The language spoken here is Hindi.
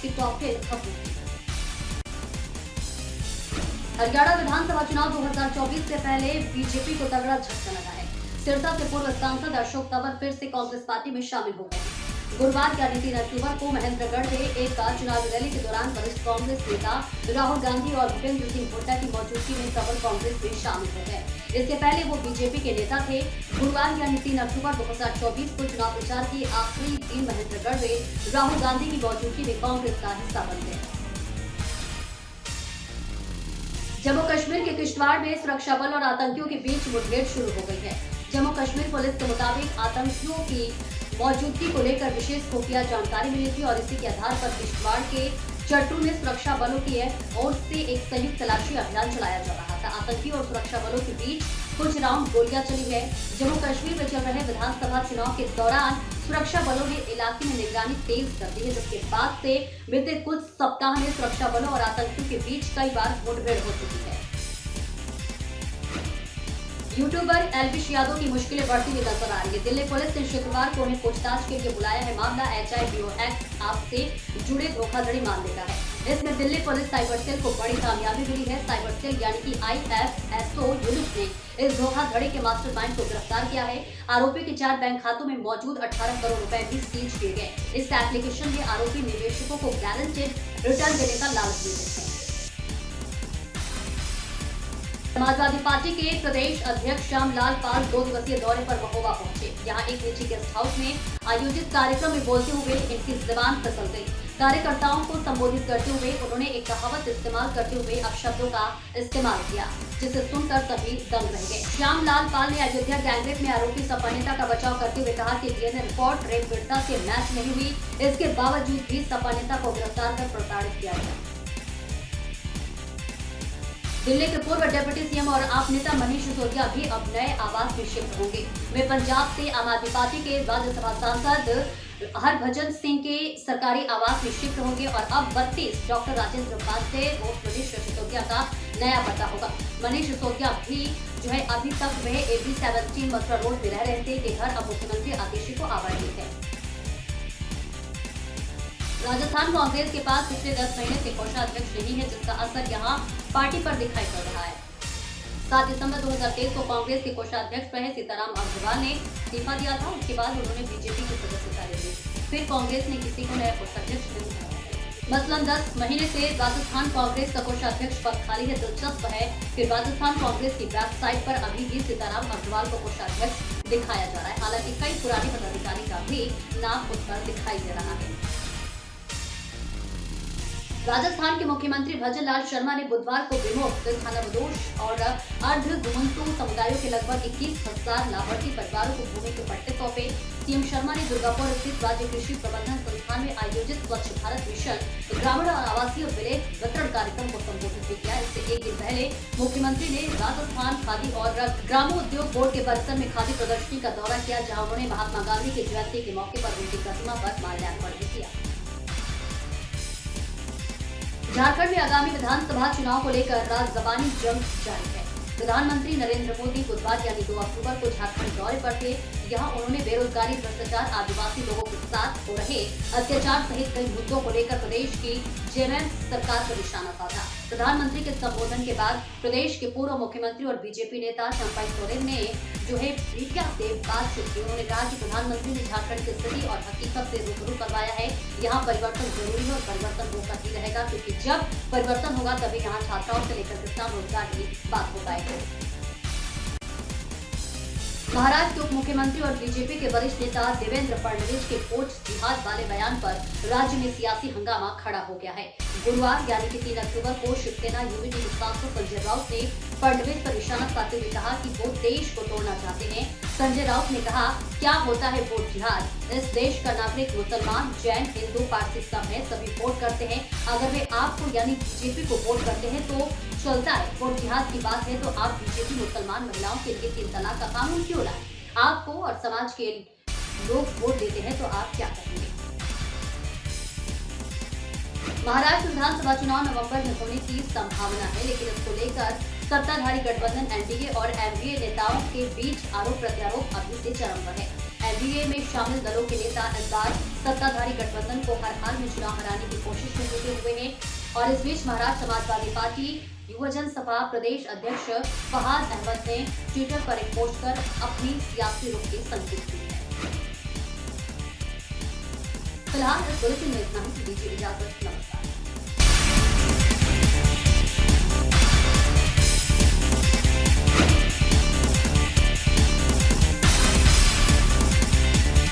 की टॉप 10 खबरों की। हरियाणा विधानसभा चुनाव 2024 से पहले बीजेपी को तगड़ा झटका लगा है। सिरसा से पूर्व सांसद अशोक तंवर फिर से कांग्रेस पार्टी में शामिल हो गए हैं। गुरुवार यानी 3 अक्टूबर को महेंद्रगढ़ में एक चुनावी रैली के दौरान वरिष्ठ कांग्रेस नेता राहुल गांधी और भूपेंद्र सिंह हुड्डा की मौजूदगी में तंवर कांग्रेस में शामिल हो गए। इससे पहले वो बीजेपी के नेता थे। गुरुवार यानी 3 अक्टूबर 2024 को चुनाव प्रचार के आखिरी दिन महेंद्रगढ़ में राहुल गांधी की मौजूदगी में कांग्रेस का हिस्सा बन गए। जम्मू कश्मीर के किश्तवाड़ में सुरक्षा बल और आतंकियों के बीच मुठभेड़ शुरू हो गई है। जम्मू कश्मीर पुलिस के मुताबिक आतंकियों की मौजूदगी को लेकर विशेष खुफिया जानकारी मिली थी और इसी के आधार पर किश्तवाड़ के चट्टू में सुरक्षा बलों की ओर से एक संयुक्त तलाशी अभियान चलाया जा रहा था। आतंकी और सुरक्षा बलों के बीच कुछ राउंड गोलियां चली है। जम्मू कश्मीर में चल रहे विधानसभा चुनाव के दौरान सुरक्षा बलों ने इलाके में निगरानी तेज कर दी है, जिसके बाद से बीते कुछ सप्ताह में सुरक्षा बलों और आतंकियों के बीच कई बार मुठभेड़ हो चुकी है। यूट्यूबर एल्विश यादव की मुश्किलें बढ़ती हुई नजर आ रही है। दिल्ली पुलिस ने शुक्रवार को उन्हें पूछताछ के लिए बुलाया है। मामला HIVOX ऐप से जुड़े धोखाधड़ी मामले का है। इसमें दिल्ली पुलिस साइबर सेल को बड़ी कामयाबी मिली है। साइबर सेल यानी कि IFSO यूनिट ने इस धोखाधड़ी के मास्टरमाइंड को गिरफ्तार किया है। आरोपी के 4 बैंक खातों में मौजूद 18 करोड़ रुपए भी सीज किए गए। इस एप्लीकेशन में आरोपी निवेशकों को गारंटेड रिटर्न देने का लालच देते थे। समाजवादी पार्टी के प्रदेश अध्यक्ष श्यामलाल पाल 2 दिवसीय दौरे पर महोबा पहुंचे। यहां एक निजी गेस्ट हाउस में आयोजित कार्यक्रम में बोलते हुए इनकी जुबान फिसल गई। कार्यकर्ताओं को संबोधित करते हुए उन्होंने एक कहावत इस्तेमाल करते हुए अपशब्दों का इस्तेमाल किया, जिसे सुनकर सभी दंग रह गए। श्यामलाल पाल ने अयोध्या गैंगरेप में आरोपी सपा का बचाव करते हुए कहा कि DNA रिपोर्ट रेप पीड़िता से मैच नहीं हुई, इसके बावजूद भी सपा नेता को गिरफ्तार कर प्रताड़ित किया गया। दिल्ली के पूर्व डिप्टी CM और आप नेता मनीष सिसोदिया भी अब नए आवास में शिफ्ट होंगे। वे पंजाब से आम आदमी पार्टी के राज्यसभा सांसद हरभजन सिंह के सरकारी आवास में शिफ्ट होंगे और अब 32 डॉक्टर राजेंद्र उपाध्याय और मनीष सिसोदिया का नया पता होगा। मनीष सिसोदिया भी अभी तक वह AB 17 मथुरा रोड में रह रहे थे कि घर अब मुख्यमंत्री आदेशी को आवंटित है। राजस्थान कांग्रेस के पास पिछले 10 महीने से कोषाध्यक्ष नहीं है, जिसका असर यहां पार्टी पर दिखाई पड़ रहा है। 7 दिसंबर 2023 को कांग्रेस के कोषाध्यक्ष रहे सीताराम अग्रवाल ने इस्तीफा दिया था। उसके बाद उन्होंने बीजेपी की सदस्यता ले ली। फिर कांग्रेस ने किसी को नया कोषाध्यक्ष नहीं बनाया। मसलन 10 महीने से राजस्थान कांग्रेस का कोषाध्यक्ष पद खाली है। दिलचस्प है कि राजस्थान कांग्रेस की वेबसाइट पर अभी भी सीताराम अग्रवाल को कोषाध्यक्ष दिखाया जा रहा है। हालांकि कई पुराने पदाधिकारी का भी नाम उस पर दिखाई दे रहा है। राजस्थान के मुख्यमंत्री भजनलाल शर्मा ने बुधवार को विमुक्त, खानाबदोश और अर्ध घुमंतु समुदायों के लगभग 21,000 लाभार्थी परिवारों को भूमि के पट्टे सौंपे। CM शर्मा ने दुर्गापुर स्थित राज्य कृषि प्रबंधन संस्थान में आयोजित स्वच्छ भारत मिशन ग्रामीण और आवासीय विलेज वितरण कार्यक्रम को संबोधित भी किया। इससे एक दिन पहले मुख्यमंत्री ने राजस्थान खादी और ग्रामोद्योग बोर्ड के परिसर में खादी प्रदर्शनी का दौरा किया, जहाँ उन्होंने महात्मा गांधी की जयंती के मौके पर उनकी प्रतिमा पर माल्यार्पण भी किया। झारखंड में आगामी विधानसभा चुनाव को लेकर राजजबानी जंग जारी है। प्रधानमंत्री नरेंद्र मोदी बुधवार यानी 2 अक्टूबर को झारखंड दौरे पर थे। यहां उन्होंने बेरोजगारी, भ्रष्टाचार, आदिवासी लोगों के साथ हो रहे अत्याचार सहित कई मुद्दों को लेकर प्रदेश की JMM सरकार पर निशाना साधा। प्रधानमंत्री के संबोधन के बाद प्रदेश के पूर्व मुख्यमंत्री और बीजेपी नेता चंपाई सोरेन ने मीडिया से बातचीत की। उन्होंने कहा कि प्रधानमंत्री ने झारखंड की स्थिति और हकीकत से रूबरू करवाया है। यहाँ परिवर्तन जरूरी है और परिवर्तन होकर ही रहेगा, क्योंकि जब परिवर्तन होगा तभी यहाँ छात्राओं से लेकर किसान रोजगार की बात हो पाएगी। महाराष्ट्र के उप मुख्यमंत्री और बीजेपी के वरिष्ठ नेता देवेंद्र फडणवीस के वोट जिहाद वाले बयान पर राज्य में सियासी हंगामा खड़ा हो गया है। गुरुवार यानी कि 3 अक्टूबर को शिवसेना यूनिटी के सांसद संजय राउत ने फडणवीस पर निशाना साधते हुए कहा कि वो देश को तोड़ना चाहते हैं। संजय राउत ने कहा, क्या होता है वोट जिहाद? इस देश का नागरिक मुसलमान, जैन, हिंदू, पारसी सब है, सभी वोट करते हैं। अगर वे आपको यानी बीजेपी को वोट करते हैं तो चलता है। वोट जिहाद की बात है तो आप बीजेपी मुसलमान महिलाओं के लिए 3 तलाक का कानून क्यों लाए? आपको और समाज के लोग वोट देते हैं तो आप क्या करेंगे? महाराष्ट्र विधानसभा चुनाव नवंबर में होने की संभावना है, लेकिन इसको लेकर सत्ताधारी गठबंधन NDA और MVA नेताओं के बीच आरोप प्रत्यारोप अभी से चरम पर है। एनडीए में शामिल दलों के नेता इस बार सत्ताधारी गठबंधन को हर हाल में चुनाव हराने की कोशिश में जुटे हुए हैं। और इस बीच महाराष्ट्र समाजवादी पार्टी युवजन सभा प्रदेश अध्यक्ष फहाद अहमद ने ट्विटर पर एक पोस्ट कर अपनी सियासी रुख के संकेत दिए हैं। फिलहाल इस बुलेटिन में इतना ही। दीजिए इजाजत। नमस्कार।